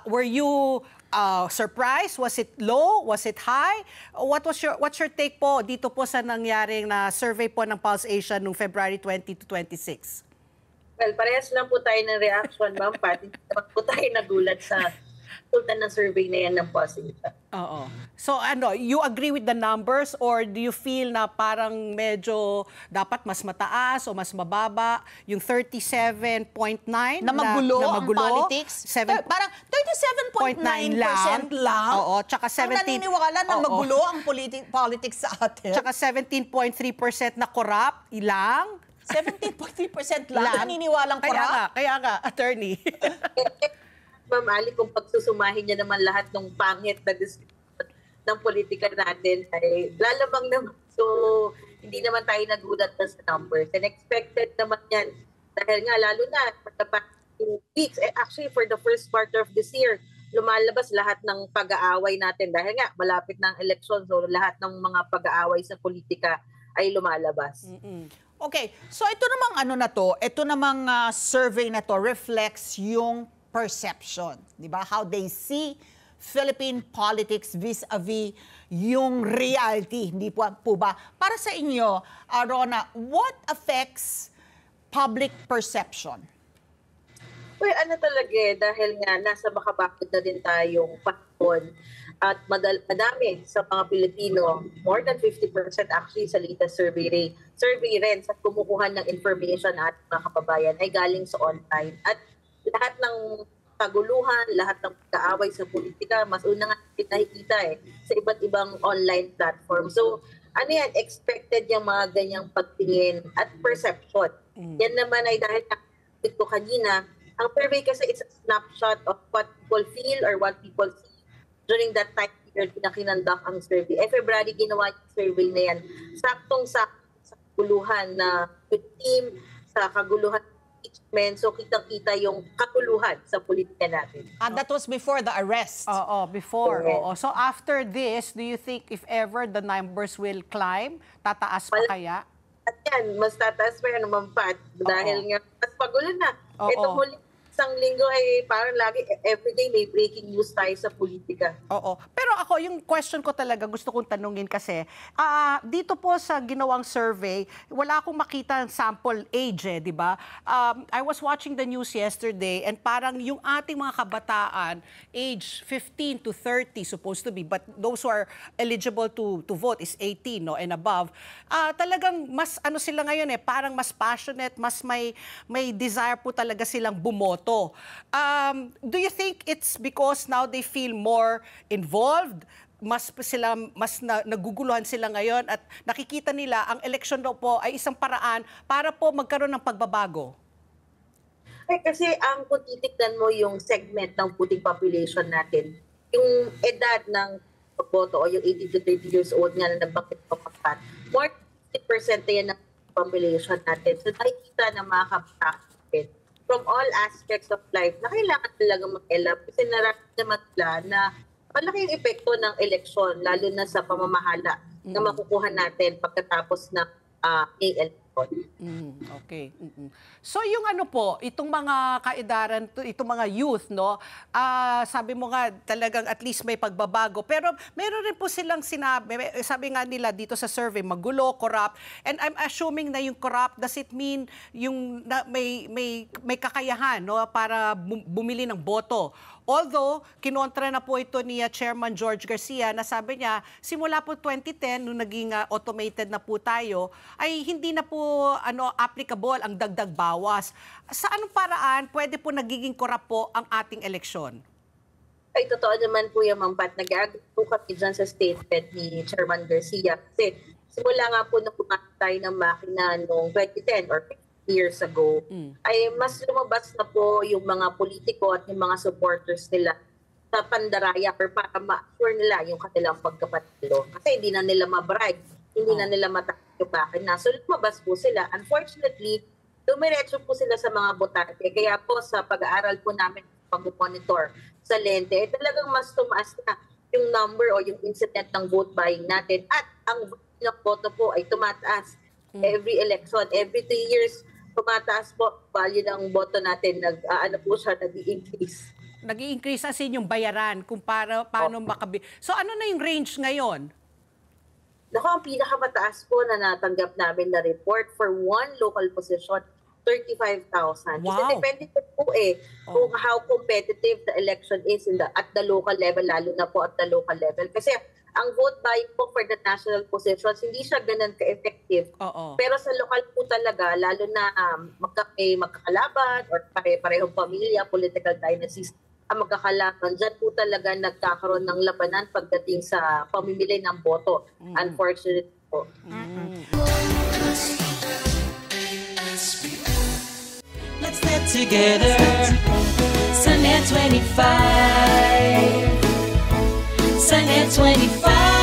Were you surprised? Was it low? Was it high? What's your take po dito po sa nangyaring na survey po ng Pulse Asia noong February 20 to 26? Well, parehas lang po tayo ng reaction, Ma'am Pat. Hindi naman po tayo nagulat sa resulta ng survey na yan ng Pulse Asia. Oo. So you agree with the numbers or do you feel na parang medyo dapat mas mataas o mas mababa? Yung 37.9 na magulo ang politics? Parang 37.9% lang. Oo, tsaka 17. Ang naniniwala na magulo ang politics sa atin. Tsaka 17.3% na corrupt, ilang? 17.3% lang naniniwalang corrupt? Kaya nga, attorney. Ma'am Ali, kung pagsusumahin niya naman lahat ng pangit na ng politika natin, ay lalabang naman. So, hindi naman tayo nagulat na sa numbers. And expected naman yan. Dahil nga, lalo na, for the past 2 weeks, actually for the first quarter of this year, lumalabas lahat ng pag-aaway natin. Dahil nga, malapit ng eleksyon, so lahat ng mga pag-aaway sa politika ay lumalabas. Okay, so ito namang ito namang survey na to reflects yung perception, di ba? How they see Philippine politics vis-a-vis yung reality, hindi po ba? Para sa inyo, Rona, what affects public perception? Well, dahil nga nasa makabakit na din tayong panahon at madami sa mga Pilipino, more than 50% actually sa latest survey rin sa kumukuha ng information at mga kababayan ay galing sa online. At lahat ng kaguluhan, lahat ng pag-aaway sa politika, mas una nga nakikita sa iba't ibang online platform. So, expected yung mga ganyang pagtingin at perception. Yan naman ay dahil ito kanina, ang survey kasi it's a snapshot of what people feel or what people see during that time period na kinandak ang survey. February ginawa yung survey na yan. Saktong-sakto sa kaguluhan na team, sa kaguluhan so kitang-kita yung katuluhan sa politika natin. And that was before the arrest. Before. So after this, do you think if ever the numbers will climb, tataas pa kaya? At yan, mas tataas pa yan naman, Pat. Dahil nga, mas pagulo na. Ito muli, isang linggo ay parang lagi, everyday may breaking news tayo sa politika. Pero ako, yung question ko talaga, gusto kong tanungin kasi, dito po sa ginawang survey, wala akong makita ng sample age di ba? I was watching the news yesterday and parang yung ating mga kabataan, age 15 to 30 supposed to be, but those who are eligible to vote is 18 and above. Talagang mas sila ngayon parang mas passionate, mas may desire po talaga silang bumoto. Do you think it's because now they feel more involved? Mas naguguluhan sila ngayon at nakikita nila ang eleksyon daw po ay isang paraan para po magkaroon ng pagbabago? Kasi kung titignan mo yung segment ng puting population natin, yung edad ng pagboto o yung 18 to 30 years old nga na nabanggit ko kapat, more than 50% na yan ng population natin. So nakikita na mga kabataan from all aspects of life na kailangan talaga mag-elab kasi nararamdaman nila na malaki yung epekto ng eleksyon, lalo na sa pamamahala na makukuha natin pagkatapos ng election. Okay. So yung itong mga kaedaran, itong mga youth, sabi mo nga talagang at least may pagbabago. Pero meron rin po silang sinabi, sabi nga nila dito sa survey, magulo, corrupt. And I'm assuming na yung corrupt, does it mean yung may kakayahan para bumili ng boto? Although, kinontra na po ito ni Chairman George Garcia na sabi niya, simula po 2010, nung naging automated na po tayo, ay hindi na po applicable ang dagdag bawas. Sa anong paraan pwede po nagiging corrupt po ang ating eleksyon? Ay, totoo naman po yung Ma'am Pat. Nag-agree po kami dyan sa statement ni Chairman Garcia. Kasi simula nga po nung pumatay tayo ng makina noong 2010 or 15 years ago, ay mas lumabas na po yung mga politiko at yung mga supporters nila sa pandaraya or para ma-assure nila yung kanilang pagkapatilo. Kasi hindi na nila ma-bribe, hindi na nila matakapakin na. So lumabas po sila. Unfortunately, dumiretso po sila sa mga botante. Kaya po sa pag-aaral po namin, pag-monitor sa lente, talagang mas tumaas na yung number o yung incident ng vote buying natin at ang boto po ay tumataas. Every election, every 3 years, tumataas po value ng boto natin, nag-increase. Nag-i-increase as in yung bayaran kung paano makabi. So ano na yung range ngayon? Naku, ang pinakamataas po na natanggap namin na report for one local position, 35,000. Kasi Wow. depende po kung how competitive the election is at the local level, lalo na po at the local level. Kasi ang vote buying po for the national positions, hindi siya ganun ka-effective. Oo. Pero sa lokal po talaga, lalo na may magkakalaban or pare-parehong pamilya, political dynasties, ang magkakalaban, dyan po talaga nagkakaroon ng labanan pagdating sa pamimili ng boto. Unfortunately po. Let's get together. Sunday 25. Sunday 25.